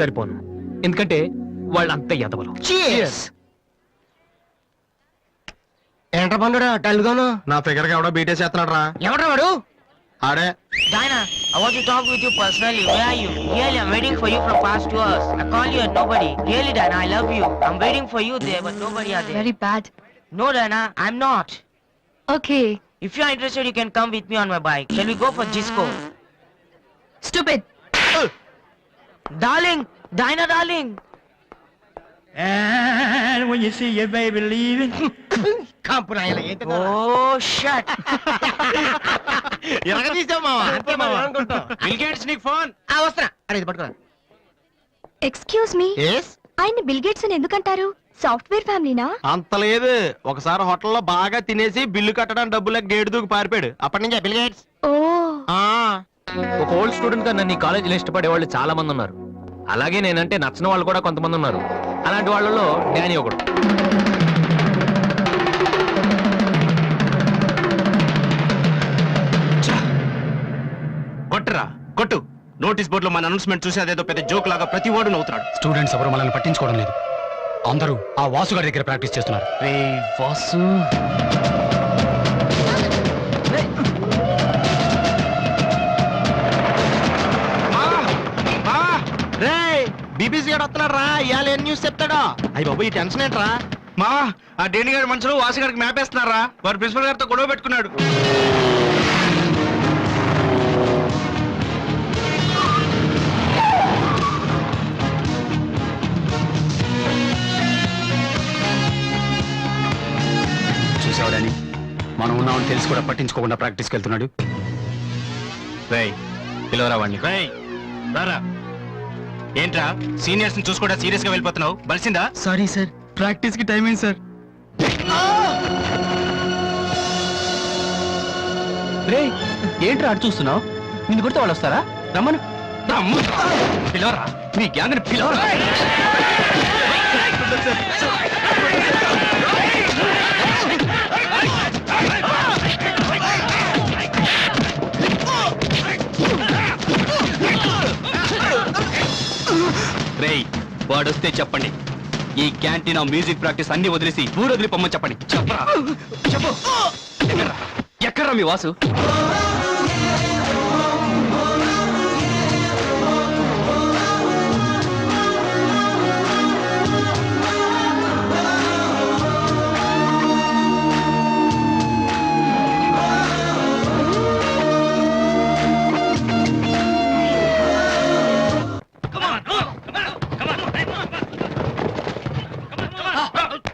సరిపోను, ఎందుకంటే వాళ్ళంత ఎదవలు. ఏంట్రా పండు టల్గాను? నా ఫిగర్ కి ఎవడో బీటే చేస్తున్నాడు రా. ఎవడ్రా వాడు? ఆడే. Diana, I want to talk with you personally. Where are you? Really, I'm waiting for you from past 2 hours. I call you and nobody. Really, Diana, I love you. I'm waiting for you there, but nobody are there. Very bad. No, Diana, I'm not. Okay. If you are interested, you can come with me on my bike. Shall we go for Gisco? Stupid. Darling, Diana, darling. And when you see your baby leaving, Oh, shut. Excuse me. ఆయన bill gates అని ఎందుకంటారు? Software ఫ్యామిలీనా? అంత లేదు, ఒకసారి హోటల్లో బాగా తినేసి bill కట్టడానికి డబ్బులకు గేటు దూకి పారిపోయాడు. అప్పటి నుంచి బిల్ గేట్స్. ఓ. ఒక ఓల్డ్ స్టూడెంట్ గా నన్ను ఈ కాలేజీలో ఇష్టపడే వాళ్ళు చాలా మంది ఉన్నారు. అలాగే నేనంటే నచ్చిన వాళ్ళు కూడా కొంతమంది ఉన్నారు. అలాంటి వాళ్ళలో డానీ ఒకడు. కొట్టురా కొట్టు. నోటీస్ బోర్డులో మన అనౌన్స్మెంట్ చూసి అదేదో పెద్ద జోక్ లాగా ప్రతి ఓడు నవ్వుతున్నాడు. స్టూడెంట్స్ ఎవరు మనల్ని పట్టించుకోవడం లేదు. అందరూ ఆ వాసు గారి దగ్గర ప్రాక్టీస్ చేస్తున్నారు. రే వాసు, బీబీసీ గారు వస్తున్నాడు రా. ఇవాళ ఏం న్యూస్ చెప్తాడా? అయ్యి బాబు ఈ టెన్షన్ ఏంట్రా? మా ఆ డేని గారి మనుషులు వాసి గారికి మ్యాప్ వేస్తున్నారా? వారు ప్రిన్సిపల్ గారితో గొడవ పెట్టుకున్నాడు. చూసేవాడని మనం ఉన్నామని తెలిసి కూడా పట్టించుకోకుండా ప్రాక్టీస్కి వెళ్తున్నాడు. రేయ్ పిలవరా వాడిని. రేయ్ రారా. ఏంట్రా సీనియర్స్ ని చూసుకోడా సీరియస్ గా వెళ్ళిపోతున్నావు? బలిసిందా? సారీ సార్, ప్రాక్టీస్ కి టైం అయింది సార్. రే ఏంట్రా అటు చూస్తున్నావు? నిన్ను కొడితే వాళ్ళు వస్తారా? రమ్మను. పిలవరా, మీ గ్యాంగ్ ని పిలవరా. రేయ్ వాడొస్తే చెప్పండి. ఈ క్యాంటీన్ మ్యూజిక్ ప్రాక్టీస్ అన్ని వదిలేసి ఊరు వదిలి పొమ్మని చెప్పండి. చెప్పరా చెప్పు. ఎక్కడ్రా మీ వాసు?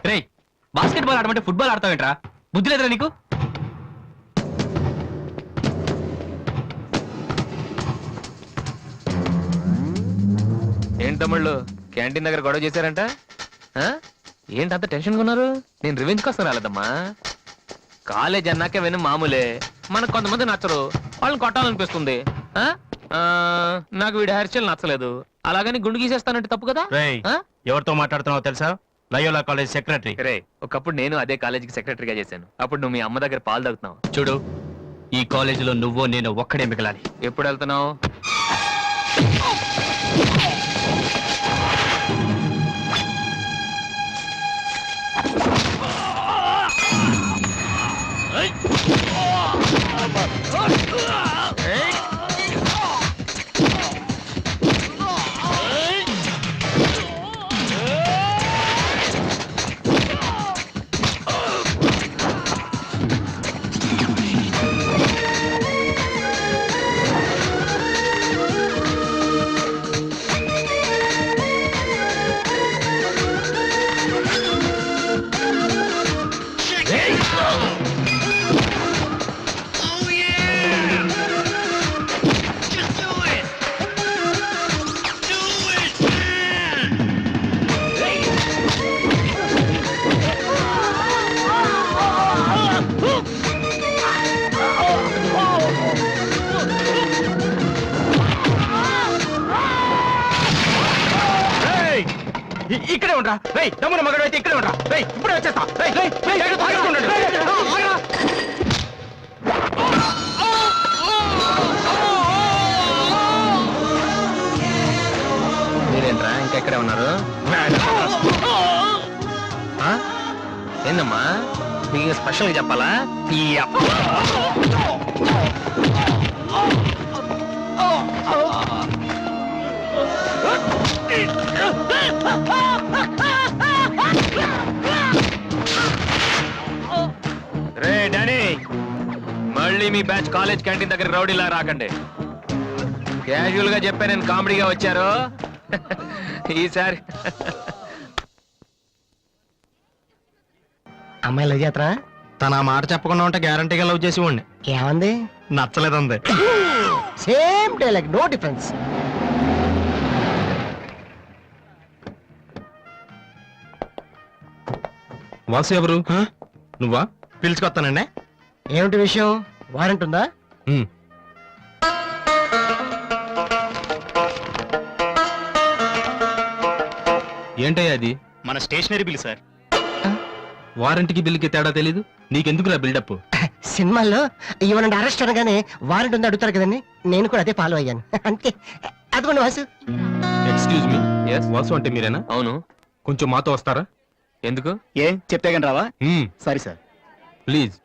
రేయ్ బాస్కెట్ బాల్ ఆడమంటే ఫుట్బాల్ ఆడతావేంట్రా? బుద్ధి లేదురా నీకు? ఏంటి తమ్ముళ్ళు క్యాంటీన్ దగ్గర గొడవ చేశారంట? ఏంటంత టెన్షన్ ఉన్నారు? నేను రివెంజ్ కోసం రాలేదమ్మా. కాలేజ్ అన్నాక విని మామూలే. మనకు కొంతమంది నచ్చరు, వాళ్ళని కొట్టాలనిపిస్తుంది. నాకు వీడి హెయిర్ స్టైల్ నచ్చలేదు, అలాగని గుండు గీసేస్తానంటే తప్పు కదా? ఎవరితో మాట్లాడుతున్నావు తెలుసా? Loyola college secretary. రే ఒకప్పుడు నేను అదే కాలేజీకి సెక్రటరీగా చేశాను. అప్పుడు నువ్వు మీ అమ్మ దగ్గర పాలు తాగుతున్నావు. చూడు, ఈ కాలేజీలో నువ్వు నేను ఒక్కడే మిగలాలి. ఎప్పుడు వెళ్తున్నావు? ఇక్కడే ఉండరా. రేయ్ దమ్మున మగడు అయితే ఇక్కడే ఉండరా. రేయ్ ఇప్పుడే వచ్చేస్తా. మీరేంట్రా ఇంకా ఇక్కడే ఉన్నారు ఆ? ఏందమ్మా మీకు స్పెషల్గా చెప్పాలా రే డానీ మళ్ళీ మీ బ్యాచ్ కాలేజ్ క్యాంటీన్ దగ్గర రౌడీలా రాకండి క్యాజువల్ గా చెప్పా నేను కామెడీగా వచ్చారు ఈసారి అమ్మాయి లవ్ చేతరా తన ఆ మాట చెప్పకుండా ఉంటే గ్యారంటీగా లవ్ చేసి ఉండి ఏమంది నచ్చలేదంది. Same dialogue no difference. Vasu ఎవరు నువ్వా? పిలుచుకొస్తానండి. ఏమిటి విషయం? వారెంట్ ఉందా? ఏంటయ్యా అది? మన స్టేషనరీ బిల్ సార్. వారంటీకి బిల్లుకి తేడా తెలీదు నీకెందుకురా బిల్డప్? సినిమాల్లో ఇవ్వనండి అరెస్ట్ అనగానే వారెంట్ ఉందా అడుగుతారు కదండి, నేను కూడా అదే ఫాలో అయ్యాను అంతే. అదిగోండి Vasu. Excuse me, Yes? Vasu అంటే మీరేనా? అవును కొంచెం మాతో వస్తారా? ఎందుకు? ఏ చెప్తే కానీ రావా? మ్మ్, సారీ సార్. ప్లీజ్.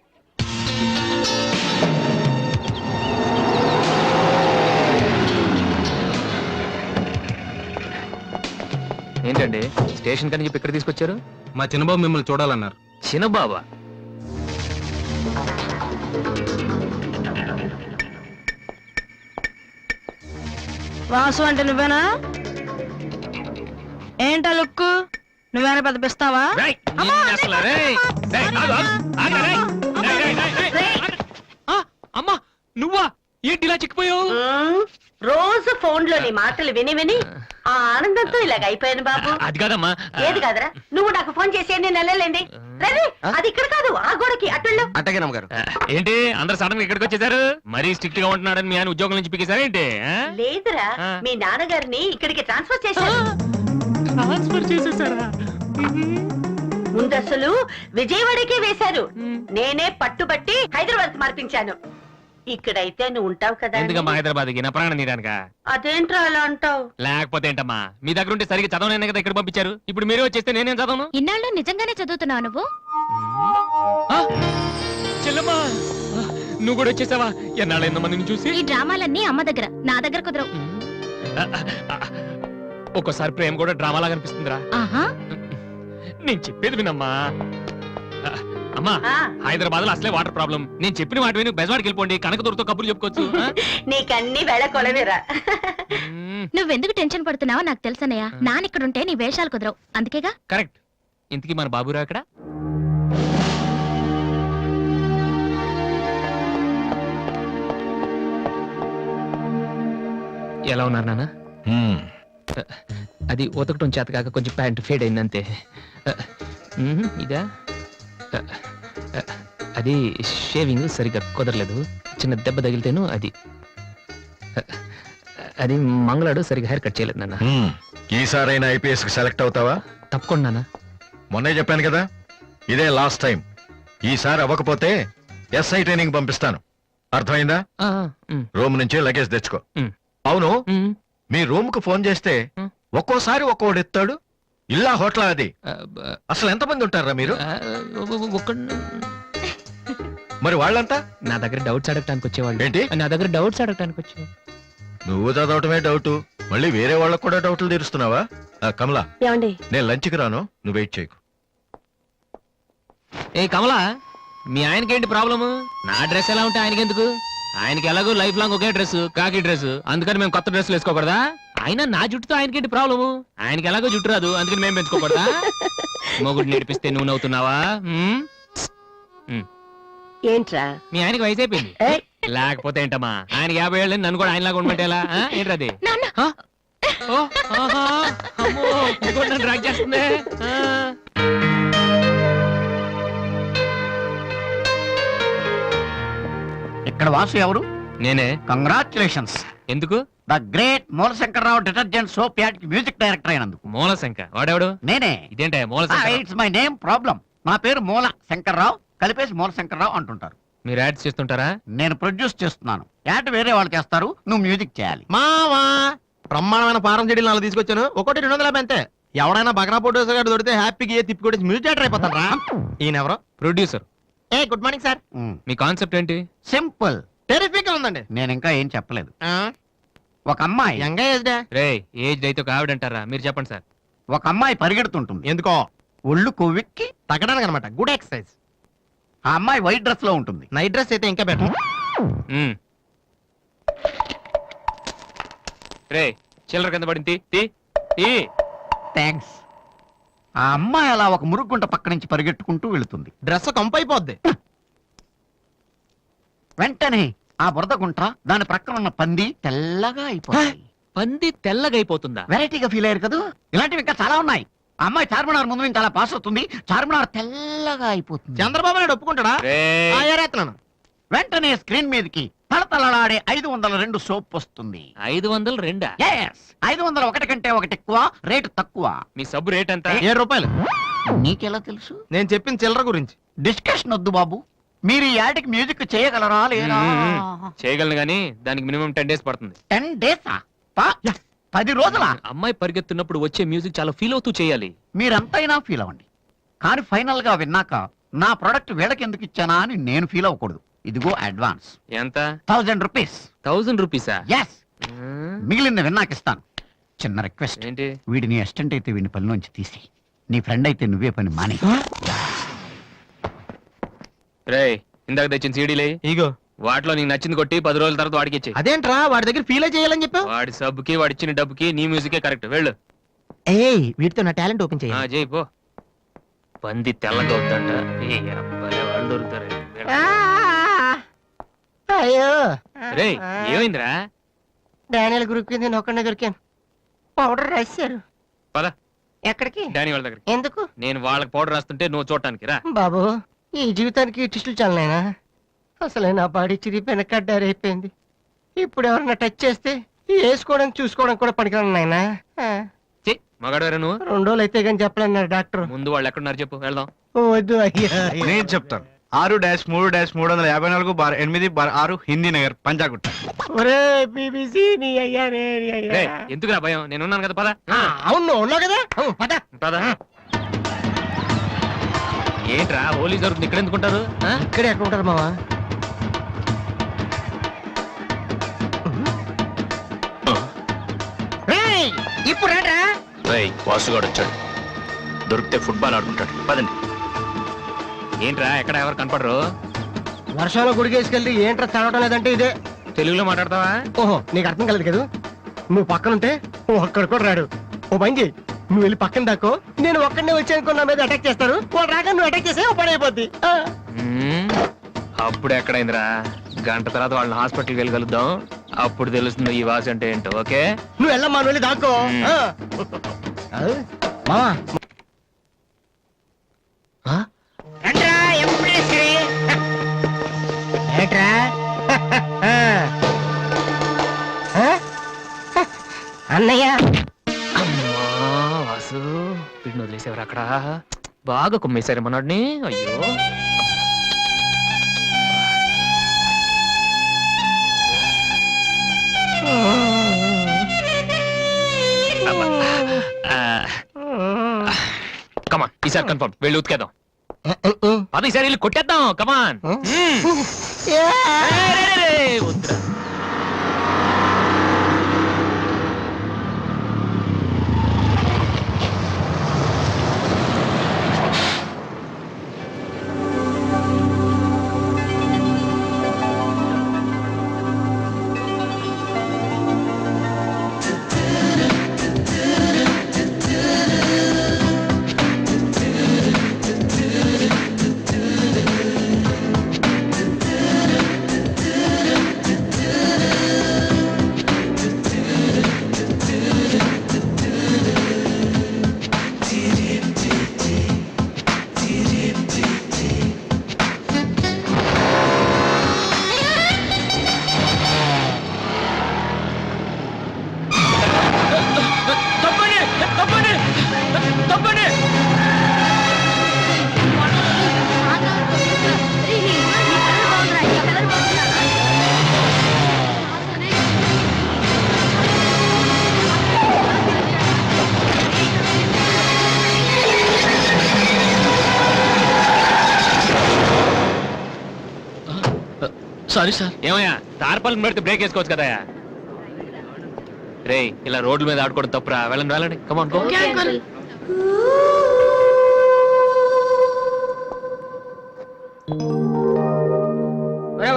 ఏంటండి స్టేషన్ కని చెప్పి ఇక్కడ తీసుకొచ్చారు? మా చిన్నబాబు మిమ్మల్ని చూడాలన్నారు. చిన్నబాబా? వాసు అంటే నువ్వేనా? ఏంటా లుక్? నువ్వేనా పెద్ద పిస్తావా? రేయ్, నిన్ను అసలు, రేయ్, రేయ్, ఆగు, ఆగు, ఆగు, రేయ్, రేయ్, రేయ్, రేయ్, రేయ్, ఆగు. ఆ, అమ్మా నువ్వా? ఏంటి ఇలా చిక్కిపోయావు? రోజు ఫోన్ లో నీ మాటలు విని విని ఆ ఆనందంతో ఇలాగ అయిపోయాను బాబు. అది కాదమ్మా. ఏది కాదరా, నువ్వు నాకు ఫోన్ చేసి నేను వెళ్ళలేండి. రవి అది ఇక్కడ కాదు, ఆ గోడకి అటుళ్ళు. అట్టగే నమ్మగారు. ఏంటి అందరు సడన్ గా ఇక్కడికి వచ్చేసారు? మరీ స్ట్రిక్ట్ గా ఉంటున్నాడని మీ ఆయన ఉద్యోగం నుంచి పిక్కేశారా ఏంటి? లేదురా, మీ నాన్నగారిని ఇక్కడికి ట్రాన్స్ఫర్ చేశారు. ట్రాన్స్ఫర్ చేసేసారా? ముందు అసలు విజయవాడకే వేశారు, నేనే పట్టుబట్టి హైదరాబాద్ మార్పించాను. ఇక్కడైతే నువ్వు ఉంటావు కదా అని. ఎందుకమ్మా హైదరాబాద్కి? నా ప్రాణం తీయడానికా? అదేంట్రా అలా అంటావు? లేకపోతే ఏంటమ్మా, మీ దగ్గర ఉంటే సరిగ్గా చదవనే కదా ఇక్కడ పంపించారు. ఇప్పుడు మీరే వచ్చేస్తే నేనేం చదవను? ఇన్నాళ్ళు నిజంగానే చదువుతున్నావు నువ్వు? ఆ, చెల్లమ్మా, ఆ, నువ్వు కూడా వచ్చేసావా? ఎన్నాళ్ళు ఎంతో మందిని చూసి. ఈ డ్రామాలన్నీ అమ్మ దగ్గర, నా దగ్గర కుదరవు. ఆ, ఆ, ఒక్కోసారి ప్రేమ కూడా డ్రామాలా కనిపిస్తుందిరా. ఆహా, నేను చెప్పేది వినమ్మా. ఆ, అమ్మా ఆ, హైదరాబాద్ లో అసలే వాటర్ ప్రాబ్లం. నేను చెప్పిన మాట విని బెజవాడికి వెళ్ళిపోండి, కనకదుర్తో కబుర్లు చెప్పుకోవచ్చు. ఆ? నీకన్నీ వేళ కొలవేరా. మ్మ్, నువ్వెందుకు టెన్షన్ పడుతున్నావో నాకు తెలుసనయ్యా. నానిక్కడుంటే నీ వేషాలు కుదరవు, అందుకేగా. కరెక్ట్. ఇంతకీ మన బాబురా ఇక్కడ? ఎలా ఉన్నారు నాన్న? అది ఉతకటం చేత కాక కొంచెం ప్యాంట్ ఫేడ్ అయిందంతే. ఇదా? అది షేవింగ్ సరిగ్గా కుదరలేదు, చిన్న దెబ్బ తగిలితేను. అది మంగళాడు సరిగ్గా హెయిర్ కట్ చేయలేదు నాన్న. ఈసారైనా ఐపీఎస్ కి సెలెక్ట్ అవుతావా? తప్పకుండా నాన్న. మొన్నే చెప్పాను కదా, ఇదే లాస్ట్ టైం. ఈసారి అవ్వకపోతే ఎస్ఐ ట్రైనింగ్ పంపిస్తాను. అర్థమైందా? ఆ, ఉమ్, రూమ్ నుంచి లగేజ్ తెచ్చుకో. ఉమ్. అవును, ఉమ్, మీ రూమ్ కు ఫోన్ చేస్తే ఒక్కోసారి ఒక్కోడు ఎత్తాడు. ఇల్లా హోటల్ అది? ఆ, బ- అసలు ఎంతమంది ఉంటారా మీరు? ఆ, మరి వాళ్ళంతా నా దగ్గర డౌట్స్ అడగటానికి వచ్చేవాళ్ళు. ఏంటి? నా దగ్గర డౌట్స్ అడగటానికి వచ్చేవాళ్ళు. నువ్వు చదవటమే డౌట్, మళ్ళీ వేరే వాళ్ళకు కూడా డౌట్లు తీరుస్తున్నావా? కమలా, ఏమండి? నేను లంచ్కి రాను, నువ్వు వెయిట్ చేయకు. ఏ కమలా, మీ ఆయనకేంటి ప్రాబ్లము? నా డ్రెస్ ఎలా ఉంటే ఆయనకి ఎందుకు? ఆయనకి ఎలాగో లైఫ్ లాంగ్ ఒకే డ్రెస్, కాకి డ్రెస్, అందుకని మేము కొత్త డ్రెస్సులు వేసుకోకూడదా? ఆయన నా జుట్టుతో ఆయనకేంటి ప్రాబ్లము? ఆయనకి ఎలాగో జుట్టు రాదు, అందుకని మేము పెంచుకోకూడదా? మొగుడు నేర్పిస్తే నువ్వు నవ్వుతున్నావా? ఉమ్? ఏంట్రా? మీ ఆయనకి వయసు అయిపోయింది. ఏయ్, లేకపోతే ఏంటమ్మా, ఆయనకి 50 ఏళ్ళు, నన్ను కూడా ఆయనలాగా ఉండమంటే ఎలా? ఏంటది? నాన్న, డ్రాగ్ చేస్తుంది. ఆ. ఇక్కడ వాసు ఎవరు? నేనే. కంగ్రాచులేషన్స్. ఎందుకు? The great Moolashankarrao detergent soap ad కి మ్యూజిక్ డైరెక్టర్ అయినందుకు. మూలశంక వాడెవడు? నేనే. ఇదేంటే మూలశంక? It's my name problem. నా పేరు మూల శంకర్రావు, కలిపేసి మూలశంకర్రావు అంటుంటారు. మీరు యాడ్స్ చేస్తుంటారా? నేను ప్రొడ్యూస్ చేస్తున్నాను. యాడ్ వేరే వాళ్ళు చేస్తారు, నువ్వు మ్యూజిక్ చేయాలి. మావా బ్రహ్మాండమైన పారం చెడీలు నాలుగు తీసుకొచ్చాను ఒకటి 250 అంతే ఎవడైనా బగ్రా ఫోటోస్ గారు దొరికితే హ్యాపీగా తిప్పి కొట్టేసి మ్యూజిక్ డైరెక్టర్ అయిపోతాను రా ఈయన ఎవరో producer. A good morning sir me concept ఏంటి? సింపుల్. టెరిఫిక్ గా ఉందండి నేను ఇంకా ఏం చెప్పలేదు. ఒక అమ్మాయి యంగ్ ఏజ్ రే ఏజ్ అయితే ఒక ఆవిడ అంటారా? మీరు చెప్పండి సార్. ఒక అమ్మాయి పరిగెడుతుంటుంది. ఎందుకో ఒళ్ళు కొవ్వెక్కి తగ్గడానికి అనమాట గుడ్ ఎక్సర్సైజ్ ఆ అమ్మాయి వైట్ డ్రెస్ లో ఉంటుంది. నైట్ డ్రెస్ అయితే ఇంకా బెటర్ మ్మ్. రే చిల్లర కింద పడింది తీ, తీ. థ్యాంక్స్. ఆ అమ్మాయి అలా ఒక మురుగుంట పక్క నుంచి పరిగెట్టుకుంటూ వెళుతుంది. డ్రెస్ కంపు అయిపోద్ది వెంటనే ఆ బురద గుంట దాని ప్రక్కన ఉన్న పంది తెల్లగా అయిపోతుంది. పంది తెల్లగా అయిపోతుందా? వెరైటీగా ఫీల్ అయ్యారు కదా. ఇలాంటివి ఇంకా చాలా ఉన్నాయి. ఆ అమ్మాయి చార్మినార్ ముందు నుంచి అలా పాస్ అవుతుంది. చార్మినార్ తెల్లగా అయిపోతుంది. చంద్రబాబు నాయుడు ఒప్పుకుంటాడా రేయ్. ఏరేస్తున్నాను వెంటనే స్క్రీన్ మీదకి తలతలలాడే 502 సోప్ వస్తుంది. 502. Yes, 501 కంటే ఒకటి ఎక్కువ, రేటు తక్కువ. మీ సబ్బు రేట్ ఎంత? ₹7 నీకెలా తెలుసు? నేను చెప్పిన చిల్లర గురించి డిస్కషన్ వద్దు బాబు. మీరు ఈ యాడ్కి మ్యూజిక్ చేయగలరా లేదా? చేయగలను గానీ దానికి మినిమం 10 days పడుతుంది. 10 డేసా? 10 రోజుల? అమ్మాయి పరిగెత్తున్నప్పుడు వచ్చే మ్యూజిక్ చాలా ఫీల్ అవుతూ చేయాలి. మీరంతైనా ఫీల్ అవ్వండి, కానీ ఫైనల్ గా విన్నాక నా ప్రొడక్ట్ వీళ్ళకి ఎందుకు ఇచ్చానా అని నేను ఫీల్ అవ్వకూడదు. ఇదిగో అడ్వాన్స్ ఎంత? 1000 రూపీస్. 1000 రూపీసా? ఎస్, మిగిలింది విన్నాక ఇస్తాను. చిన్న రిక్వెస్ట్, ఏంటి? వీడిని అసిస్టెంట్ అయితే వీడిని పనిలోంచి తీసి, నీ ఫ్రెండ్ అయితే నువ్వే పని మాని. రే ఇందాక తెచ్చిన సీడీలే ఇగో వాటిలో నీకు నచ్చింది కొట్టి 10 రోజుల తర్వాత వాడికి ఇచ్చే. అదేంట్రా వాడి దగ్గర ఫీల్ చేయాలని చెప్పావు వాడి సబ్బుకి వాడి ఇచ్చిన డబ్బుకి నీ మ్యూజికే కరెక్ట్. వెళ్ళు. ఏయ్ వీటితో నా టాలెంట్ ఓపెన్ ఆ, చేయాలి. చేయి పో. పంది తెల్లగా అవుతుందంట. ఏ అబ్బాయి వాళ్ళు దొరుకుతారు. అయ్యో రే ఏమైందిరా? డానియల్ గ్రూప్ కింద నేను ఒక్కడే దొరికాను. పౌడర్ రాశారు. పద ఎక్కడికి? డానీ వాళ్ళ దగ్గరికి. ఎందుకు నేను వాళ్ళకి పౌడర్ రాస్తుంటే నువ్వు చూడటానికి రా. బాబు? ఈ జీవితానికి టిస్టులు చాలనైనా. అసలే నా బాడీ చిరిగిపోయిన కడ్డారైపోయింది. ఇప్పుడు ఎవరన్నా టచ్ చేస్తే వేసుకోవడం చూసుకోవడం కూడా పనికిరాను నాయనా. మగాడు నువ్వు 2 రోజులు అయితే కానీ చెప్పలేన్నారు డాక్టర్. ముందు వాళ్ళు ఎక్కడున్నారు చెప్పు, వెళ్దాం. వద్దు అయ్యా. నేను చెప్తాను 6-3-385-8/6 హిందీ నగర్ పంజాగుట్ట ఒరే బీబీసీ నీ అయ్యా రే నీ అయ్యా. రే ఎందుకురా భయం, నేను ఉన్నాను కదా. పద అవును నువ్వు ఉన్నావు కదా. పద పద. ఏంట్రా హోలీ జరుగుతుంది ఇక్కడ ఎందుకుంటారు? ఇక్కడే ఎక్కడ ఉంటారు మావా? ఇప్పుడు రా. వాసుగాడు వచ్చాడు, దొరికితే ఫుట్బాల్ ఆడుకుంటాడు. పదండి. ఏంట్రా ఎక్కడ ఎవరు కనపడరు? వర్షంలో గుడికేసుకెళ్ళి ఏంట్రా చదవటం లేదంటే ఇదే. తెలుగులో మాట్లాడతావా? ఓహో నీకు అర్థం కలదు కదా. నువ్వు పక్కనుంటే ఒక్కడ కూడా రాడు. ఓ పని చేయి, నువ్వు వెళ్ళి పక్కన దాకో. నేను ఒక్కడనే వచ్చానుకో నా మీద అటాక్ చేస్తారు. వాళ్ళు రాగా నువ్వు అటాక్ చేసే ఓ పని అయిపోద్ది. అప్పుడు ఎక్కడైందిరా? గంట తర్వాత వాళ్ళని హాస్పిటల్కి వెళ్ళి కలుద్దాం. అప్పుడు తెలుస్తుంది ఈ వాసి అంటే ఏంటో. ఓకే నువ్వు వెళ్ళమ్మా, నువ్వు వెళ్ళి దాక్కో. మావా ఏట్రా అన్నయ్య? అమ్మా వాసు వీడిని వదిలేసేవారు అక్కడ. బాగా కుమ్మేశారు మనోడిని. అయ్యో కమాన్ ఈసారి కన్ఫర్మ్ వెళ్ళి ఉతికేద్దాం. అది ఈసారి వెళ్ళి కొట్టేద్దాం. కమాన్. వద్దురా. Sorry sir. ఏమయ్యా తార్పాలను పెడితే బ్రేక్ వేసుకోవచ్చు కదా. రే ఇలా రోడ్ల మీద ఆడుకోవడం తప్పురా. వెళ్ళండి వెళ్ళండి, కమాన్ గో.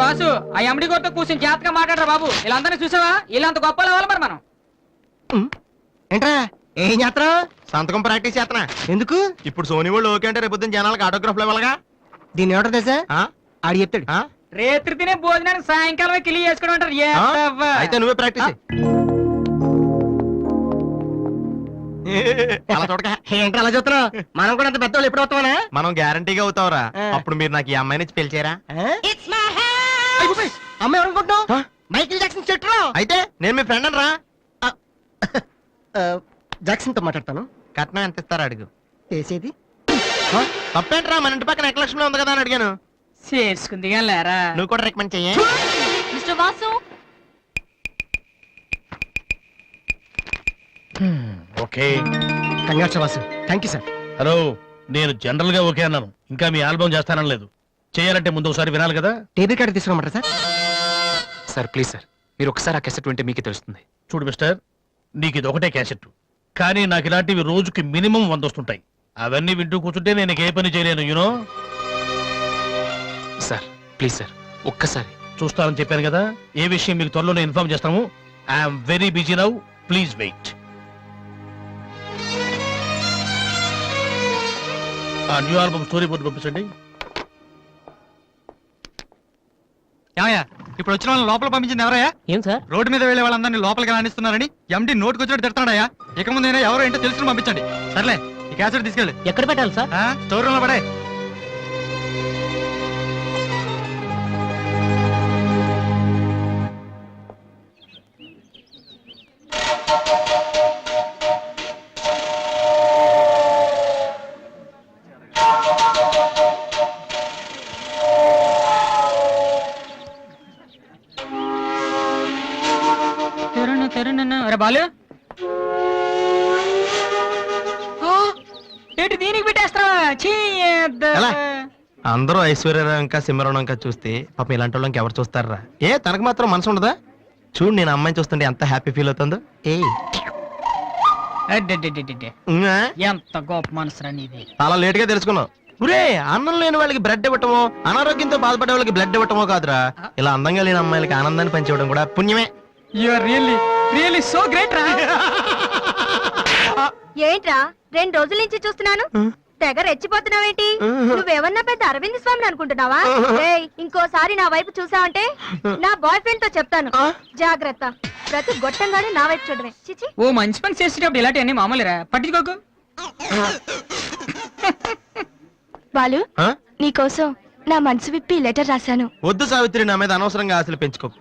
వాసు ఆ ఎండి కొడుతూ కూర్చొని జాగ్రత్తగా మాట్లాడరా బాబు. వీళ్ళందరినీ చూసావా? వీళ్ళంత గొప్ప అవ్వాలి మరి మనం. ఏంట్రా ఏం చేస్తావు? సంతకం ప్రాక్టీస్ చేస్తున్నా. ఎందుకు? ఇప్పుడు సోనీ వాళ్ళు ఓకే అంటే రేపు పొద్దున్న జనాలకు ఆటోగ్రాఫ్లు ఇవ్వాలిగా. దీన్ని ఏమంటారు తెలుసా? ఆడి చెప్తాడు. రేత్రి తినే భోజనానికి సాయంకాలమే కిలి చేసుకోవడం అంటారు. అయితే నువ్వే ప్రాక్టీస్ అలా చూడక. ఏంట్రా అలా చూస్తున్నావు? మనం కూడా అంత పెద్దవాళ్ళు ఎప్పుడు వస్తామనా? మనం గ్యారంటీగా అవుతావురా. అప్పుడు మీరు నాకు ఈ అమ్మాయిని ఇచ్చి పిలిచారా? అమ్మ ఎవరనుకుంటున్నావు? మైకిల్ జాక్సన్ చెట్టు. అయితే నేను మీ ఫ్రెండ్ రా. జాక్సన్ తో మాట్లాడతాను. కట్నం ఎంత ఇస్తారా అడుగు. చేసేది తప్పేంట్రా, మన ఇంటి పక్కన ఎక్లక్ష్మి ఉంది కదా అని అడిగాను. చేసుకుంది లేరా. నువ్వు కూడా రికమెండ్ చెయ్యి. Mister Vasu okay. Congrats Vasu. Thank you sir. Hello, నేను జనరల్ గా ఓకే అన్నాను, ఇంకా మీ ఆల్బమ్ చేస్తానని లేదు. చేయాలంటే ముందు ఒకసారి వినాలి కదా. టేబుల్ కార్డు తీసుకోమంటారా సార్? సార్ ప్లీజ్ సార్, మీరు ఒకసారి ఆ కెసెట్ వింటే మీకే తెలుస్తుంది. చూడు మిస్టర్, నీకు ఇది ఒకటే క్యాసెట్, కానీ నాకు ఇలాంటివి రోజుకి మినిమం 100 వస్తుంటాయి. అవన్నీ వింటూ కూర్చుంటే నేను ఏ పని చేయలేను. యూనో. సార్ ప్లీజ్ సార్ ఒక్కసారి. చూస్తానని చెప్పాను కదా. ఏ విషయం మీకు త్వరలోనే ఇన్ఫార్మ్ చేస్తాము. I'm very busy now, please wait. ఆ న్యూ ఆల్బమ్ స్టోరీ బోర్డు పంపించండి. ఏమయ్యా, ఇప్పుడు వచ్చిన వాళ్ళని లోపల పంపించింది ఎవరయ్యా? ఏం సార్? రోడ్డు మీద వెళ్లే వాళ్ళందరినీ లోపలికి రాణిస్తున్నారని ఎండి నోటుకు వచ్చినట్టు తిడతాడయ్యా. ఇక ముందైనా ఎవరో ఏంటో తెలుసుకుని పంపించండి. సర్లే, ఈ క్యాసెట్ తీసుకెళ్ళి ఎక్కడ పెట్టాలి సార్? స్టోర్ రూమ్ లో పడే. బాలు ఏంటి దీనికి పెట్టేస్తావా? ఎలా? అందరూ ఐశ్వర్యరావు ఇంకా సిమరణం ఇంకా చూస్తే పాపం ఇలాంటి వాళ్ళకి ఎవరు చూస్తారా? ఏ తనకు మాత్రం మనసు ఉండదా? చూడు, నేను అమ్మాయిని చూస్తుంటే ఎంత హ్యాపీ ఫీల్ అవుతుందో. ఎంత గొప్ప మనసురా నీది. చాలా లేట్ గా తెలుసుకున్నావు. ఒరే, అన్నం లేని వాళ్ళకి బ్లడ్ ఇవ్వటమో, అనారోగ్యంతో బాధపడే వాళ్ళకి బ్లడ్ ఇవ్వటమో కాదురా, ఇలా అందంగా లేని అమ్మాయిలకి ఆనందాన్ని పంచివ్వడం కూడా పుణ్యమే. You are really so great రా. ఏంట్రా 2 రోజుల నుంచి చూస్తున్నాను, తెగ రెచ్చిపోతున్నావేంటి? నువ్వేమన్నా పెద్ద అరవింద్ స్వామిని అనుకుంటున్నావా? ఏయ్, ఇంకోసారి నా వైపు చూసావంటే నా బాయ్ ఫ్రెండ్ తో చెప్తాను. జాగ్రత్త. ప్రతి గొట్టంగానే నా వైపు చూడమే. చిచి. ఓ మంచి పని చేసేటప్పుడు ఇలాంటివన్నీ మామూలురా, పట్టించుకోకు. బాలు, నీకోసం నా మనసు విప్పి లెటర్ రాశాను. వద్దు సావిత్రి, నా మీద అనవసరంగా ఆశలు పెంచుకోకు.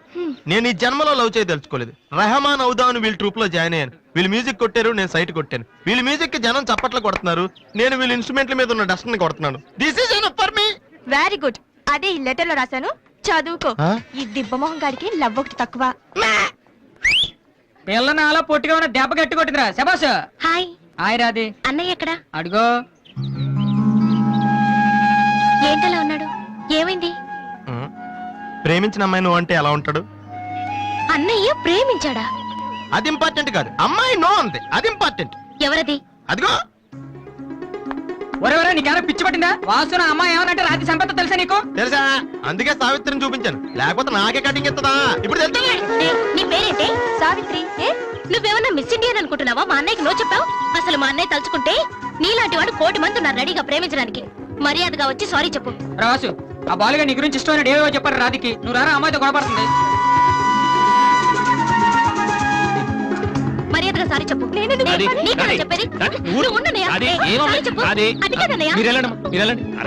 నేను ఈ జన్మలో లవ్ చేయ తెలుసుకోలేదు. రెహమాన్ అవుదాను వీళ్ళ ట్రూప్ లో జాయిన్ అయ్యాను. వీళ్ళు మ్యూజిక్ కొట్టారు, నేను సైట్ కొట్టాను. వీళ్ళ మ్యూజిక్ కి జనం చప్పట్లు కొడుతున్నారు, నేను వీళ్ళ ఇన్స్ట్రుమెంట్ల మీద ఉన్న డస్ట్ ని కొడుతున్నాను. This is enough for me. Very good. అదే ఈ లెటర్ లో రాశాను, చదువుకో. ఈ దిబ్బమోహం గారికి లవ్ ఒకటి తక్కువ. పిల్లని అలా పొట్టిగా ఉన్న దెబ్బ గట్టి కొట్టిందిరా. శబాష్. హాయ్. హాయ్ రాది. అన్నయ్య ఎక్కడా? అడుగో. ఏంటలా ఉన్నాడు? ఏమైంది? ప్రేమించిన అమ్మాయి నువ్వు అంటే ఎలా ఉంటాడు? అన్నయ్య ప్రేమించాడా? అది ఇంపార్టెంట్ కాదు, అమ్మాయి నో అంతే, అది ఇంపార్టెంట్. ఎవరది? అదిగో. ఒరే నీకేమైనా పిచ్చి పట్టిందా? వాసున అమ్మాయి ఏమనంటే రాత్రి సంపద తెలుసా నీకు? తెలుసా, అందుకే సావిత్రిని చూపించాను, లేకపోతే నాకే కటింగ్ ఇస్తుందా? ఇప్పుడు తెలుసా? నీ పేరేంటి? సావిత్రి. నువ్వేమన్నా మిస్ ఇండియన్ అనుకుంటున్నావా? మా అన్నయ్యకి నో చెప్పావు. అసలు మా అన్నయ్య తలుచుకుంటే నీలాంటి వాడు 1,000,000 మంది ఉన్నారు రెడీగా ప్రేమించడానికి. మర్యాదగా వచ్చి సారీ చెప్పు. రాసు, ఆ బాలుగా నీ గురించి ఇష్టమైన ఏవో చెప్పారు రాధికి. నువ్వు రారా, అమ్మాయితో గొడవపడుతుంది. మర్యాదగా సారీ చెప్పు. చెప్పేది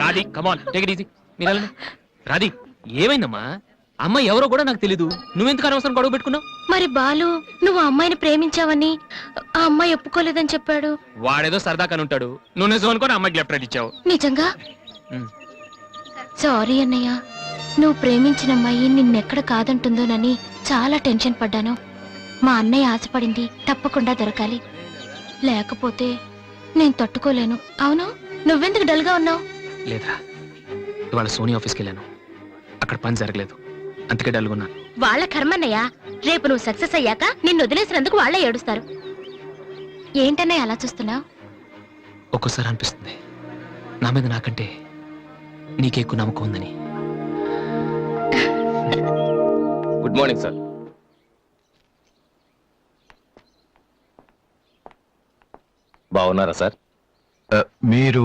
Radhi, come on take it easy. మీరు వెళ్ళండి. రాధి, ఏమైందమ్మా? అమ్మాయి ఎవరో కూడా నాకు తెలీదు, నువ్వెందుకు అనవసరం గొడవ పెట్టుకున్నావు? మరి బాలు, నువ్వు ఆ అమ్మాయిని ప్రేమించావని ఆ అమ్మాయి ఒప్పుకోలేదని చెప్పాడు. వాడేదో సరదా కని ఉంటాడు, నువ్వు నిజం అనుకుని అమ్మాయికి లెఫ్ట్ ఇచ్చావు. నిజంగా? సారీ అన్నయ్య, నువ్వు ప్రేమించిన అమ్మాయి నిన్నెక్కడ కాదంటుందోనని చాలా టెన్షన్ పడ్డాను. మా అన్నయ్య ఆశపడింది తప్పకుండా దొరకాలి, లేకపోతే నేను తట్టుకోలేను. అవును, నువ్వెందుకు డల్గా ఉన్నావు? లేదా, ఇవాళ సోనీ ఆఫీస్కి వెళ్ళాను, అక్కడ పని జరగలేదు. అందుకే డల్గున్నాను. వాళ్ళ కర్మన్నయ్య, రేపు నువ్వు సక్సెస్ అయ్యాక నిన్ను వదిలేసినందుకు వాళ్ళే ఏడుస్తారు. ఏంటన్నయ్య అలా చూస్తున్నావు? ఒక్కోసారి అనిపిస్తుంది నా మీద నాకంటే నీకే ఎక్కువ నమ్మకం ఉందని. Good morning sir. బాగున్నారా సార్? మీరు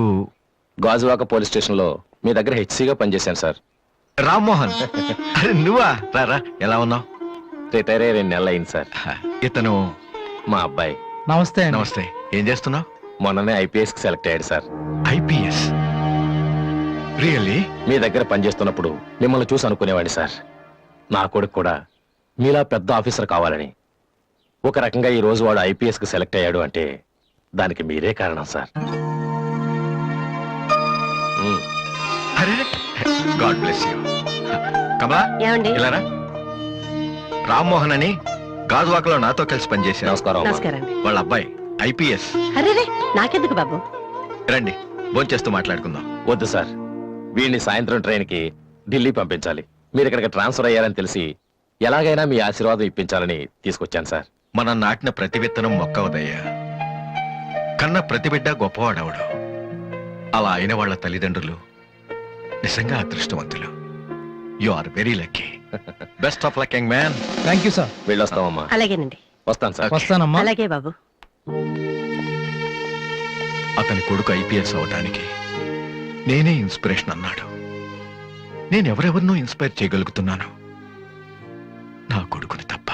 గాజువాక పోలీస్ స్టేషన్లో మీ దగ్గర హెచ్సిగా పనిచేశాను సార్. రామ్మోహన్. అరే నువ్వా? రారా, ఎలా ఉన్నావు? రిటైర్ అయ్యి 2 నెలలు అయింది సార్. ఇతను మా అబ్బాయి. నమస్తే. నమస్తే. ఏం చేస్తున్నావు? మొన్ననే ఐపీఎస్ కి సెలెక్ట్ అయ్యాడు సార్. ఐపీఎస్? రియల్లీ? మీ దగ్గర పనిచేస్తున్నప్పుడు మిమ్మల్ని చూసి అనుకునేవాడిని సార్, నా కొడుకు కూడా మీలా పెద్ద ఆఫీసర్ కావాలని. ఒక రకంగా ఈ రోజు వాడు ఐపీఎస్ కి సెలెక్ట్ అయ్యాడు అంటే దానికి మీరే కారణం సార్. అరే గాడ్ బ్లెస్ యూ. కమలా, ఏమండి? ఇలా రా. రామ్మోహన్ అని గాజువాకలో నాతో కలిసి పనిచేశారు. నమస్కారం అమ్మా. నమస్కారం అండి. వాళ్ళ అబ్బాయి ఐపీఎస్. అరే నాకెందుకు బాబు? రండి, భోంచేస్తూ మాట్లాడుకుందాం. వద్దు సార్, వీడిని సాయంత్రం ట్రైన్ కి ఢిల్లీ పంపించాలి. మీరు ఇక్కడికి ట్రాన్స్ఫర్ అయ్యారని తెలిసి ఎలాగైనా మీ ఆశీర్వాదం ఇప్పించాలని తీసుకొచ్చాను సార్. మనం నాటిన ప్రతి విత్తనం మొక్కవదయ్యా. కన్న ప్రతి బిడ్డ గొప్పవాడవడు. అలా అయిన వాళ్ళ తల్లిదండ్రులు నిజంగా అదృష్టవంతులు. You are very lucky. Best of luck young man. Thank you sir. వెళ్ళొస్తామమ్మా. అలాగేనండి. వస్తాను సార్. వస్తానమ్మా. అలాగే బాబు. అతని కొడుకు ఐపీఎస్ అవడానికి నేనే ఇన్స్పిరేషన్ అన్నాడు. నేను ఎవరెవరినో ఇన్స్పైర్ చేయగలుగుతున్నాను, నా కొడుకుని తప్ప.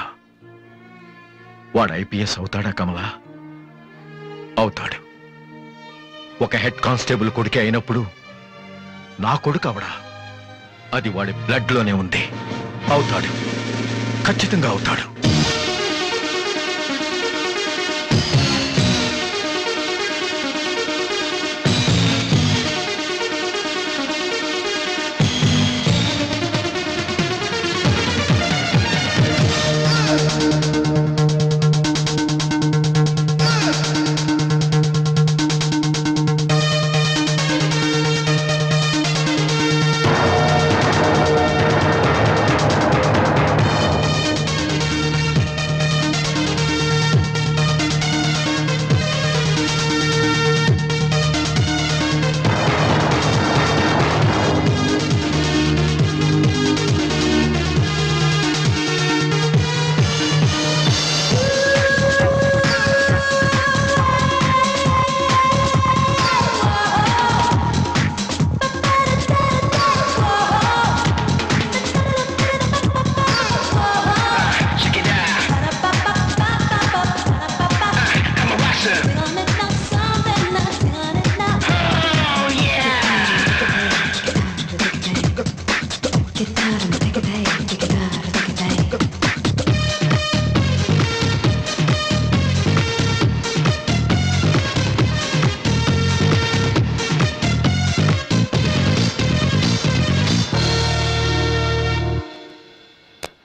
వాడు ఐపీఎస్ అవుతాడా కమలా? అవుతాడు. ఒక హెడ్ కానిస్టేబుల్ కొడుకే అయినప్పుడు నా కొడుకు అవడా? అది వాడి బ్లడ్ లోనే ఉంది. అవుతాడు, ఖచ్చితంగా అవుతాడు.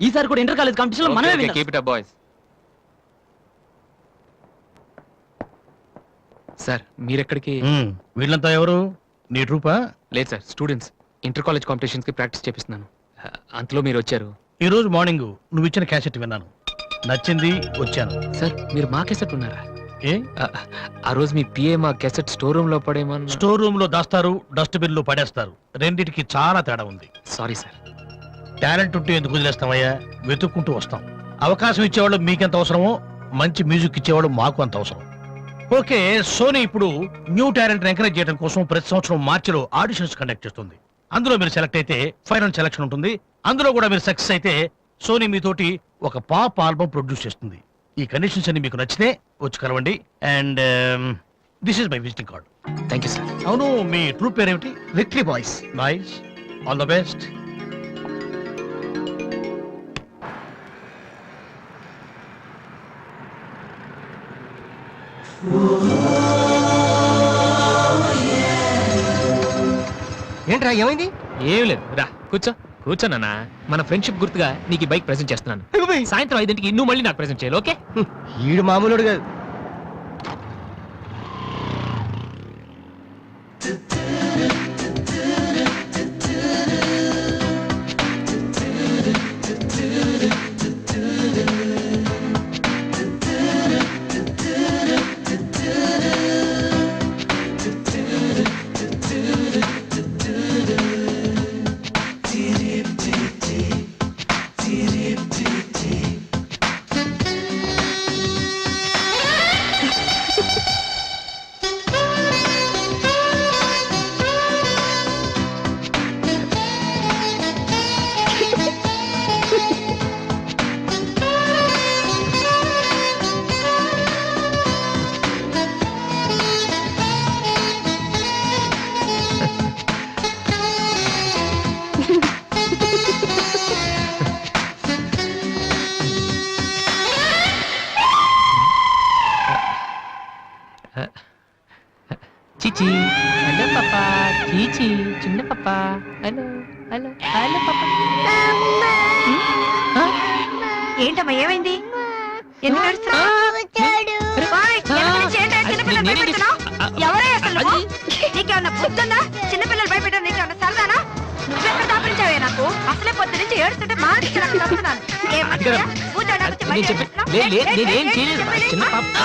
ఈసారి కూడా ఇంటర్ కాలేజ్ కాంపిటీషన్ లో మనమే విన్నాం. Keep it up boys. Sir మీరెక్కడికి? వీళ్ళంతా ఎవరు? నీ ట్రూపా? లేదు sir, students. Inter college competitions కి ప్రాక్టీస్ చేపిస్తున్నాను. అంతలో మీరు వచ్చారు. ఈ రోజు మార్నింగ్ నువ్వు ఇచ్చిన క్యాసెట్ విన్నాను, నచ్చింది, వచ్చాను. సార్ మీరు మా కెసెట్ ఉన్నారా? ఏ? ఆ రోజు మీ పిఏ మా కెసెట్ స్టోర్ రూమ్ లో పడేమన్నా? స్టోర్ రూమ్ లో దాస్తారు, డస్ట్బిన్ లో పడేస్తారు. రెండిటికి చాలా తేడా ఉంది. Sorry sir. టాలెంట్ ఉంటే ఎందుకు వదిలేస్తామయ్యా? వెతుక్కుంటూ వస్తాం. అవకాశం ఇచ్చేవాళ్ళు మీకెంత అవసరమో మంచి మ్యూజిక్ ఇచ్చేవాళ్ళు మాకు అంత అవసరం. ఓకే, సోనీ ఇప్పుడు న్యూ టాలెంట్ ఎంకరేజ్ చేయడం కోసం ప్రతి సంవత్సరం మార్చిలో ఆడిషన్స్ కండక్ట్ చేస్తుంది. అందులో మీరు సెలెక్ట్ అయితే ఫైనల్ సెలక్షన్ ఉంటుంది. అందులో కూడా మీరు సక్సెస్ అయితే సోనీ మీతోటి ఒక పాప్ ఆల్బమ్ ప్రొడ్యూస్ చేస్తుంది. ఈ కండిషన్స్ అన్ని మీకు నచ్చితే వచ్చి కలవండి. And this is my visiting card. Thank you sir. అవును, మీ ట్రూప్ పేరేమిటి? Victory boys. Nice, all the best. ఏంట్రా ఏమైంది? ఏం లేదు, రా కూర్చో. కూర్చోనన్నా, మన ఫ్రెండ్షిప్ గుర్తుగా నీకు ఈ బైక్ ప్రెజెంట్ చేస్తున్నాను. సాయంత్రం 5ంటికి నువ్వు మళ్ళీ నాకు ప్రెజెంట్ చేయాలి, ఓకే? ఈడు మామూలుడు కాదు. చిచి హలో పాపా చీచి చిన్న పాపా హలో హలో హలో పాపా ఏంటమ్మా ఏమైంది? ఎందుకు ఏడుస్తున్నావ్? ఓయ్, ఎందుకు నీ చేయండి? చిన్నపిల్లలు భయపెడుతున్నావ్? ఎవరే అసలు నువ్వు? నీకేమన్నా బుద్ధుందా? చిన్నపిల్లలు భయపెట్టారు నీకేమన్నా సరదానా? నువ్వెక్కడ దాపించావే నాకు? అసలే పొద్దు నుంచి ఏడుస్తుంటే మా నాకు తప్పుతున్నాను. ఏమన్నా కూర్చోడానికి వచ్చి నేను చెప్పి భయపెడుతున్నావ్? నేనేం చేయలేదు చిన్న పాప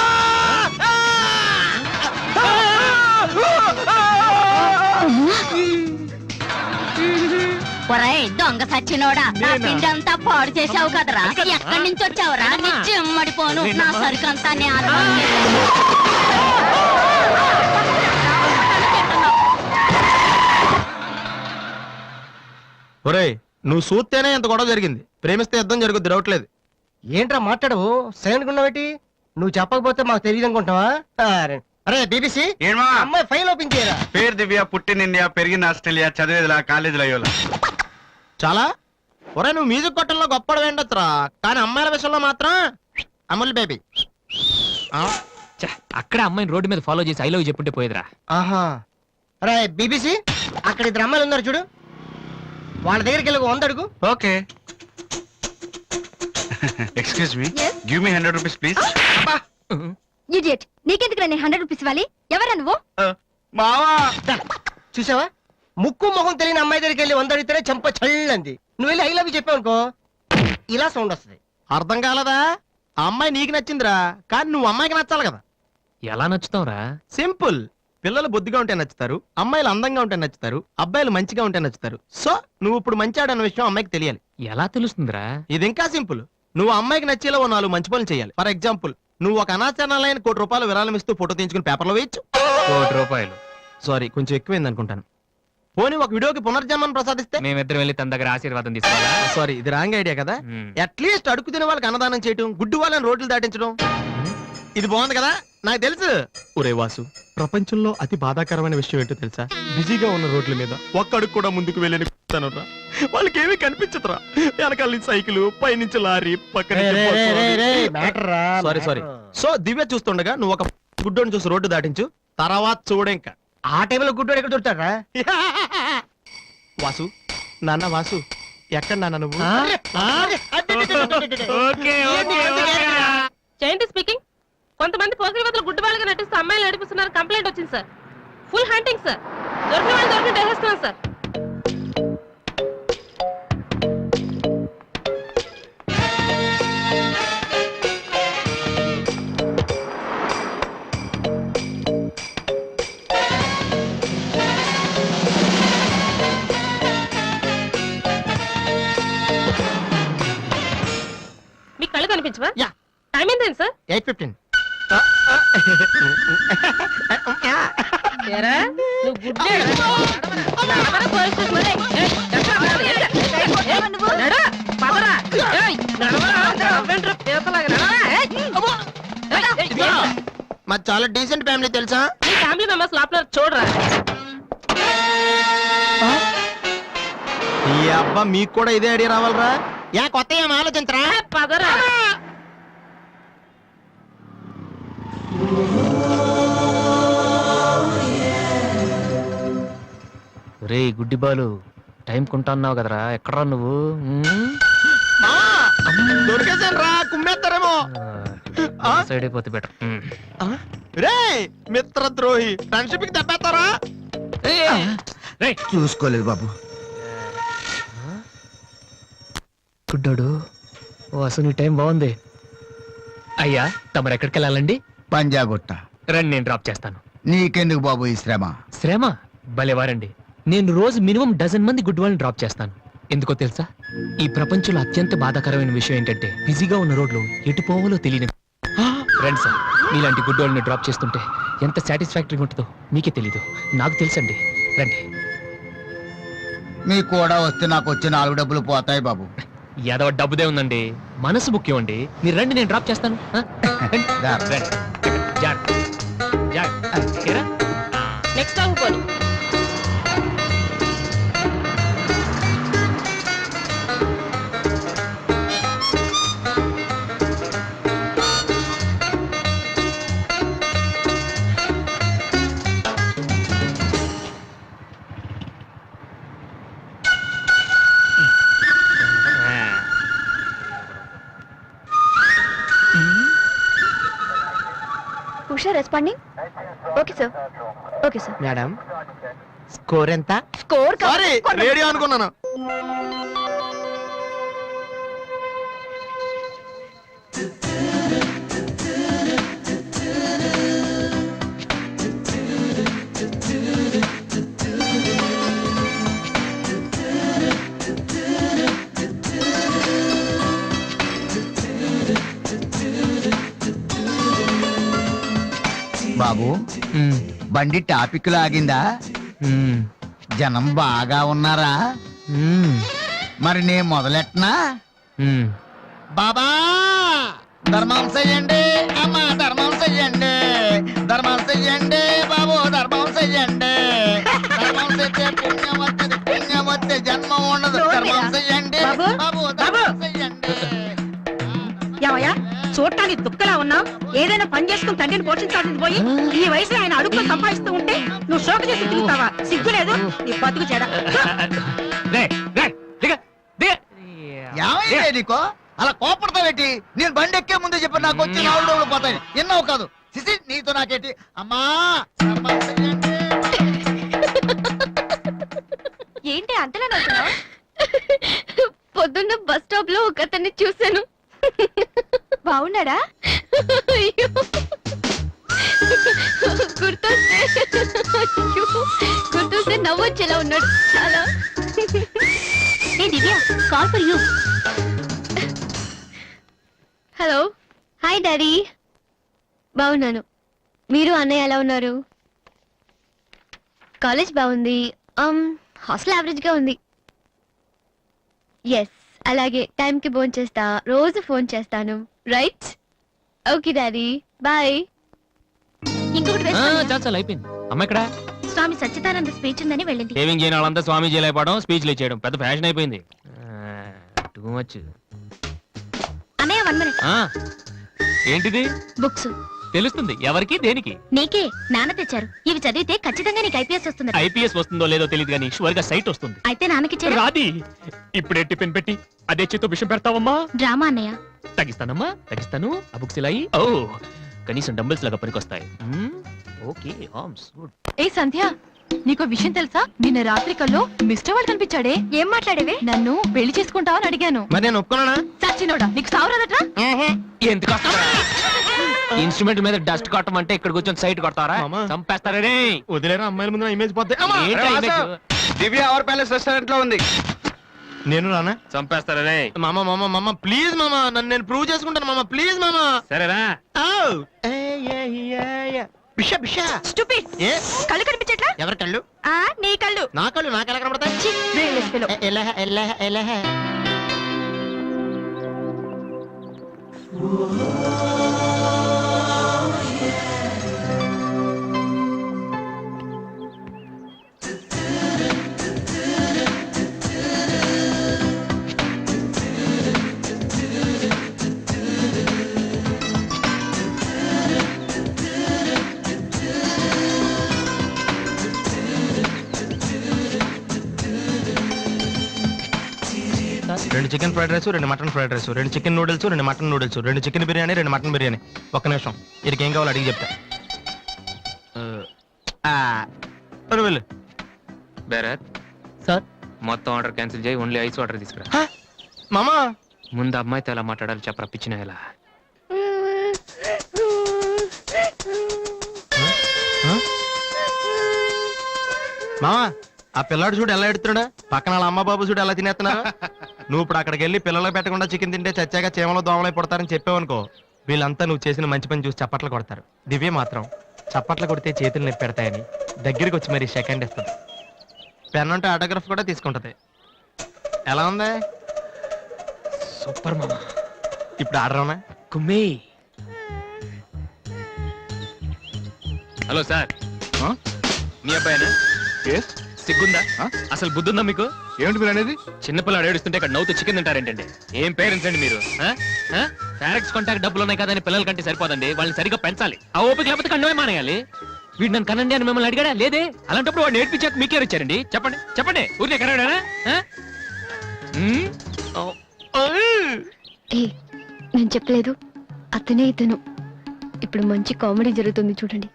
ఒరేయ్ దొంగ సచ్చినోడా, నా పిండి అంతా పాడు చేసావు కదరా. ఎక్కడి నుంచి వచ్చావురా? నీ చెమ్మడిపోను, నా సరుకంతా ఒరేయ్ నువ్వు చూస్తేనే ఎంత గొడవ జరిగింది, ప్రేమిస్తే యుద్ధం జరుగుద్ది డౌట్లేదు. ఏంట్రా మాట్లాడవు? సైలెంట్ ఉన్నావేటి? నువ్వు చెప్పకపోతే మాకు తెలియదు అనుకుంటావా? అరే బీబీసీ అమ్మాయి ఫైల్ ఓపెన్ చేయరా. పేరు దివ్య, పుట్టిన ఇండియా, పెరిగిన ఆస్ట్రేలియా, చదివేదిలా కాలేజీలో అయ్యోలా. చాలా ఒరే నువ్వు మ్యూజిక్ కొట్టంలో గొప్పడు వేండొచ్చురా, కానీ అమ్మాయిల విషయంలో మాత్రం అమూల్ బేబీ. అక్కడ అమ్మాయిని రోడ్డు మీద ఫాలో చేసి ఐ లవ్ చెప్పుంటే పోయేదిరా. ఆహా. అరే బీబీసీ అక్కడ ఇద్దరు అమ్మాయిలు ఉన్నారు చూడు, వాళ్ళ దగ్గరికి వెళ్ళి 100 అడుగు. Okay. Excuse me, give me 100 rupees please. Idiot, నీకెందుకు నేను 100 రూపీస్ ఇవ్వాలి? ఎవరా నువ్వు? మావా చూసావా, ముక్కు మొహం తెలియని అమ్మాయి దగ్గరికి వెళ్ళి 100 అడిగితేనే చెంప చల్లంది. నువ్వు వెళ్ళి ఐ లవ్ చెప్పావు అనుకో, ఇలా సౌండ్ వస్తుంది. అర్థం కాలదా? ఆ అమ్మాయి నీకు నచ్చిందిరా, కానీ నువ్వు అమ్మాయికి నచ్చాలి కదా. ఎలా నచ్చుతావురా? సింపుల్. పిల్లలు బొద్దుగా ఉంటే నచ్చుతారు, అమ్మాయిలు అందంగా ఉంటే నచ్చుతారు, అబ్బాయిలు మంచిగా ఉంటే నచ్చుతారు. సో నువ్వు ఇప్పుడు మంచివాడన్న విషయం అమ్మాయికి తెలియాలి. ఎలా తెలుస్తుందిరా? ఇది ఇంకా సింపుల్. నువ్వు అమ్మాయికి నచ్చేలా 4 మంచి పనులు చేయాలి. ఫర్ ఎగ్జాంపుల్, నువ్వు ఒక అనాచరణలైన ₹1,00,00,000 విరాళం ఇస్తూ ఫోటో తీయించుకుని పేపర్లో వేయచ్చు. ₹1,00,00,000 సారీ, కొంచెం ఎక్కువైంది అనుకుంటాను. పోనీ ఒక వీడియోకి పునర్జన్మను ప్రసాదిస్తే? మేమిద్దరం వెళ్ళి తన దగ్గర ఆశీర్వాదం తీసుకోవాలా? సారీ, ఇది రాంగ్ ఐడియా కదా. అట్లీస్ట్ అడుగు తినే వాళ్ళకి అన్నదానం చేయటం, గుడ్డు వాళ్ళని రోడ్లు దాటించడం, ఇది బాగుంది కదా. నాకు తెలుసు. ఒరే వాసు, ప్రపంచంలో అతి బాధాకరమైన విషయం ఏంటో తెలుసా? బిజీగా ఉన్న రోడ్ల మీద ఒక్క అడుగు కూడా ముందుకు వెళ్ళని వాళ్ళకి ఏమీ కనిపించదురా. వెనకాల నుంచి సైకిల్, పైనుంచి లారీ, పక్కన సారీ. సో దివ్య చూస్తుండగా నువ్వు ఒక గుడ్డోని చూసి రోడ్డు దాటించు, తర్వాత చూడ. ఇంకా ఆ టైంలో గుడ్డోడు ఎక్కడ దొరుకుతాడా? వాసు, నాన్న వాసు, ఎక్కడ నాన్న నువ్వు? జయంతి స్పీకింగ్. కొంతమంది పోకిరివతలు గుడ్డి వాళ్ళగా నటిస్తూ అమ్మాయిలు నడిపిస్తున్నారు. కంప్లైంట్ వచ్చింది సార్. Full hunting sir. దొరికిన వాళ్ళు దొరికిన వేసేస్తున్నాం సార్. మీ కళ్ళు కనిపించవా? యా. టైం ఏంటండి సార్? 8:15. ఏరా, నువ్వు గుడ్డే. నడవరా పోలీస్ స్టేషన్. ఏయ్, ఎక్కడ పోవాలి? నడు, పదరా. ఏయ్, నడవరా. నడవండ్రా, పేపలాగా నడవరా. ఏయ్, మాది చాలా డీసెంట్ ఫ్యామిలీ తెలుసా? మీ ఫ్యామిలీ మెంబర్స్ లోపల చూడరా. ఈ అబ్బా మీకు కూడా ఇదే ఐడియా రావాలరా? యా కొత్త ఏం ఆలోచించరా? పదరా. రే గుడ్డి బాలు, టైం కొంటున్నావు కదరా, ఎక్కడరా నువ్వు? దొరికేసాను రా, కుమ్మేస్తారేమో. సైడ్ అయిపోతే బెటర్. రే మిత్రద్రోహి, ఫ్రెండ్షిప్ కి దెబ్బేస్తారా? చూసుకోలేదు బాబు. గుడ్డోడు, ఓ అసలు నీ టైం బాగుంది. అయ్యా, తమరు ఎక్కడికి వెళ్ళాలండి? పంజాగుట్ట. రండి, నేను డ్రాప్ చేస్తాను. నీకెందుకు బాబు ఈ శ్రమ? శ్రమ భలేవారండి. నేను రోజు మినిమం 12 మంది గుడ్ వాళ్ళని డ్రాప్ చేస్తాను. ఎందుకో తెలుసా? ఈ ప్రపంచంలో అత్యంత బాధాకరమైన విషయం ఏంటంటే బిజీగా ఉన్న రోడ్లు ఎటు పోవాలో తెలియని. రండి సార్, మీలాంటి గుడ్ వాళ్ళని డ్రాప్ చేస్తుంటే ఎంత సాటిస్ఫాక్టరీగా ఉంటుందో మీకే తెలీదు, నాకు తెలుసండి. రండి. మీకు కూడా వస్తే నాకు వచ్చే 4 డబ్బులు పోతాయి బాబు. ఏదో డబ్బుదే ఉందండి, మనసు ముఖ్యం అండి. మీరు రండి, నేను డ్రాప్ చేస్తాను. నెక్స్ట్ టైం పోనీ. Funding. Okay sir. Okay sir. Madam score ఎంత? స్కోర్ సారీ రేడియో అనుకున్నాను. బాబు బండి టాపిక్ లాగిందా? జనం బాగా ఉన్నారా? మరి నేను మొదలెట్టనా? బాబా ధర్మం చెయ్యండి, అమ్మా ధర్మం చెయ్యండి, ధర్మం చెయ్యండి బాబు, ధర్మం చెయ్యండి. ధర్మం చేస్తే పుణ్యం వస్తుంది, పుణ్యం వస్తే జన్మ ఉండదు. ధర్మం చెయ్యండి బాబు, ధర్మం చెయ్యండి. ఏమయ్యా చూడటానికి దుక్కలా ఉన్నావు. ఏదైనా పని చేసుకుని తండ్రిని పోషించాల్సింది పోయి ఈ వయసులో ఆయన అడుగులు సంపాదిస్తూ ఉంటే నువ్వు షోక చేసి తిరుగుతావా? సిగ్గు లేదు నీ బతుకు చెడ. ఏమైందే నీకో అలా కోపడతావేటి? నేను బండి ఎక్కే ముందే చెప్పి నాకు వచ్చి 4 రోజులు పోతాయి. ఎన్నో కాదు సిసి నీతో నాకేటి? అమ్మా ఏంటి అంతలా నవ్వుతున్నావ్? పొద్దున్న బస్ స్టాప్ లో ఒక అతన్ని చూశాను. బాగున్నాడా? గుర్తొస్తే నవ్వొచ్చేలా ఉన్నాడు చాలా. Divya call for you. Hello hi daddy. బాగున్నాను. మీరు అన్నయ్య ఎలా ఉన్నారు? కాలేజ్ బాగుంది. హాస్టల్ యావరేజ్ గా ఉంది. ఎస్ అలాగే టైంకి ఫోన్ చేస్తా, రోజు ఫోన్ చేస్తాను. రైట్? Okay daddy bye. ఇంకొకటి చాలు అయిపోయింది. అమ్మ ఇక్కడ స్వామి సచ్చిదానంద స్పీచ్ ఉందని వెళ్ళింది. సేవింగ్ చేయని వాళ్ళంతా స్వామీజీలు అయిపోవడం, స్పీచ్లు ఇచ్చేయడం పెద్ద ఫ్యాషన్ అయిపోయింది. Too much. అన్నయ్య 1 minute. ఏంటిది? బుక్స్. తెలుస్తుంది ఎవరికి దేనికి? నీకే. నాన్న తెచ్చారు. ఇవి చదివితే ఖచ్చితంగా నీకు ఐపీఎస్ వస్తుంది. ఐపీఎస్ వస్తుందో లేదో తెలియదు కానీ షువర్ గా సైట్ వస్తుంది. అయితే నాన్నకి రాది. ఇప్పుడే టిఫిన్ పెట్టి అదే చేతో విషయం పెడతావమ్మా? డ్రామా అన్నయ్య. తగ్గిస్తానమ్మా తగ్గిస్తాను. ఆ బుక్స్ ఇలా ఓ కనీసం డంబుల్స్ లాగా పనికొస్తాయి. Okay arms good. ఏ సంధ్య నీకో విషయం తెలుసా? నిన్న రాత్రి కల్లో మిస్టర్ వాళ్ళు కనిపించాడే. ఏం మాట్లాడేవే? నన్ను పెళ్లి చేసుకుంటావని అడిగాను. మరి నేను ఒప్పుకున్నానా? సచ్చినోడా నీకు సావరాదట్రా? ఎందుకు ఇన్స్ట్రుమెంట్ మీద డస్ట్ కొట్టమంటే ఇక్కడ కూర్చొని సైట్ కొడతారా? చంపేస్తారే. వదిలేరా అమ్మాయిల ముందు ఇమేజ్ పోతే. దివ్య అవర్ ప్యాలెస్ రెస్టారెంట్ లో ఉంది. నేను రానా? చంపేస్తారే. మామ మామ మామ ప్లీజ్ మామ, నన్ను నేను ప్రూవ్ చేసుకుంటాను మామ, ప్లీజ్ మామ. సరేరా. బిషా బిషా స్టూపిడ్. ఏ కళ్ళు కనిపించట్లా? ఎవరి కళ్ళు? నీ కళ్ళు. నా కళ్ళు నాకు ఎలా కనబడతాయి? ఎలహ రెండు చికెన్ ఫ్రైడ్ రైస్, రెండు మటన్ ఫ్రైడ్ రైస్, రెండు చికెన్ నూడిల్స్, రెండు మటన్ నూడిల్స్, రెండు చికెన్ బిర్యానీ, రెండు మటన్ బిర్యానీ. ఒక్క నిమిషం, వీరికి ఏం కావాలో అడిగి చెప్తా. వెళ్ళు. భరత్ సార్ మొత్తం ఆర్డర్ క్యాన్సిల్ చేయి, ఓన్లీ ఐస్ వాటర్ తీసుకురా. మామా ముందు అమ్మాయితో ఎలా మాట్లాడాలి చెప్పరా పిచ్చిన ఎలా. మామా ఆ పిల్లాడు చూడు ఎలా ఎడుతున్నాడా, పక్కన వాళ్ళ అమ్మ బాబు చూడు ఎలా తినేస్తున్నా. నువ్వు ఇప్పుడు అక్కడికి వెళ్ళి పిల్లలకు పెట్టకుండా చికెన్ తింటే చచ్చాక చీమలో దోమలై పడతారని చెప్పావనుకో, వీళ్ళంతా నువ్వు చేసిన మంచి పని చూసి చప్పట్లు కొడతారు. దివ్య మాత్రం చప్పట్లు కొడితే చేతులు నొప్పి పెడతాయని దగ్గరికి వచ్చి మరి సెకండ్ ఇస్తుంది. పెన్ అంటే ఆటోగ్రాఫ్ కూడా తీసుకుంటది. ఎలా ఉంది? సూపర్ మామా. ఇప్పుడు ఆర్డర్ అవునా? కుమ్మి. హలో సార్, మీ అబ్బాయినా? సిగ్గుందా? అసలు బుద్ధుందా మీకు? ఏమిటి మీరు అనేది? చిన్నపిల్లలు ఏడుస్తుంటే ఇక్కడ నవ్వుతూ చికెన్ తింటారేంటండి? ఏం పేరెంట్స్ అండి మీరు? ఫారెక్స్ కాంటాక్ట్ డబ్బులు ఉన్నాయి కదా అని పిల్లల కంటే సరిపోదండి, వాళ్ళని సరిగ్గా పెంచాలి. ఆ ఓపిక లేకపోతే కండమే మానేయాలి. వీడు నన్ను కనండి అని మిమ్మల్ని అడిగాడా? లేదే. అలాంటప్పుడు వాడు నేర్పించాక మీకే వచ్చారండి. చెప్పండి చెప్పండి, ఊరికే కనడానా? నేను చెప్పలేదు, అతనే ఇతను. ఇప్పుడు మంచి కామెడీ జరుగుతుంది చూడండి.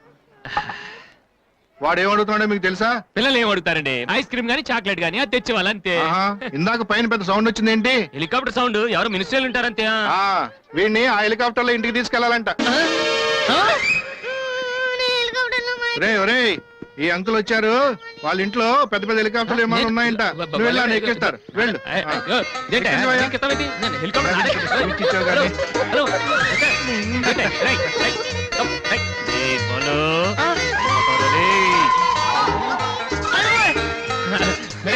వాడు ఏమడుగుతున్నాడో మీకు తెలుసా? పిల్లలు ఏం అడుగుతారండి? ఐస్ క్రీమ్ గానీ చాక్లెట్ గానీ అది తెచ్చేవాళ్ళు అంతే. ఇందాక పైన పెద్ద సౌండ్ వచ్చింది ఏంటి? హెలికాప్టర్ సౌండ్, ఎవరు మినిస్టర్లు ఉంటారంతే. వీడిని ఆ హెలికాప్టర్ లో ఇంటికి తీసుకెళ్లాలంట. ఒరే ఈ అంకుల్ వచ్చారు, వాళ్ళ ఇంట్లో పెద్ద పెద్ద హెలికాప్టర్లు ఏమైనా ఉన్నాయంట. నువ్వు వెళ్ళి ఆయన ఎక్కిస్తారు. వెళ్ళు. ఎక్కించావు కానీ.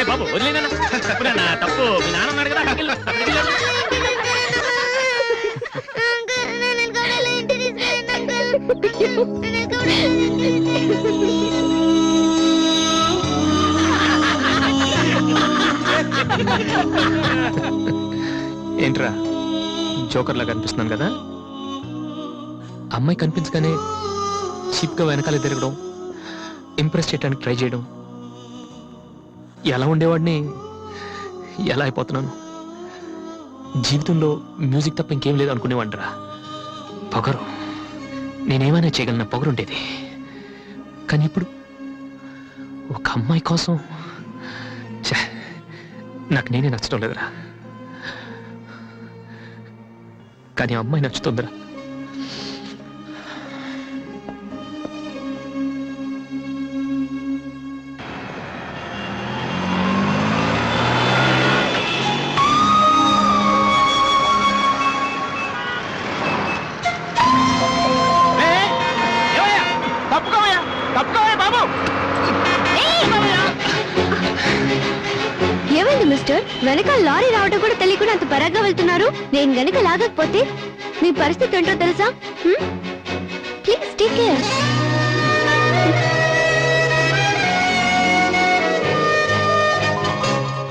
బాబు వదిలేనా తప్పు, మీ నాన్న ఉన్నాడు కదా. ఏంట్రా జోకర్ లాగా కనిపిస్తున్నాను కదా? అమ్మాయి కనిపించగానే చీప్ గా వెనకాల తిరగడం, ఇంప్రెస్ చేయడానికి ట్రై చేయడం, ఎలా ఉండేవాడిని ఎలా అయిపోతున్నాను. జీవితంలో మ్యూజిక్ తప్ప ఇంకేం లేదు అనుకునేవాడిరా. పొగరు, నేనేమైనా చేయగలన పొగరు ఉండేది. కానీ ఇప్పుడు ఒక అమ్మాయి కోసం నాకు నేనే నచ్చడం లేదురా. కానీ అమ్మాయి నచ్చుతుందిరా. ఏమైంది మిస్టర్? వెనకాల లారీ రావడం కూడా తెలియకుండా అంత పరగ్గా వెళ్తున్నారు. నేను గనుక లాగకపోతే మీ పరిస్థితి ఏంటో తెలుసా? Please take care.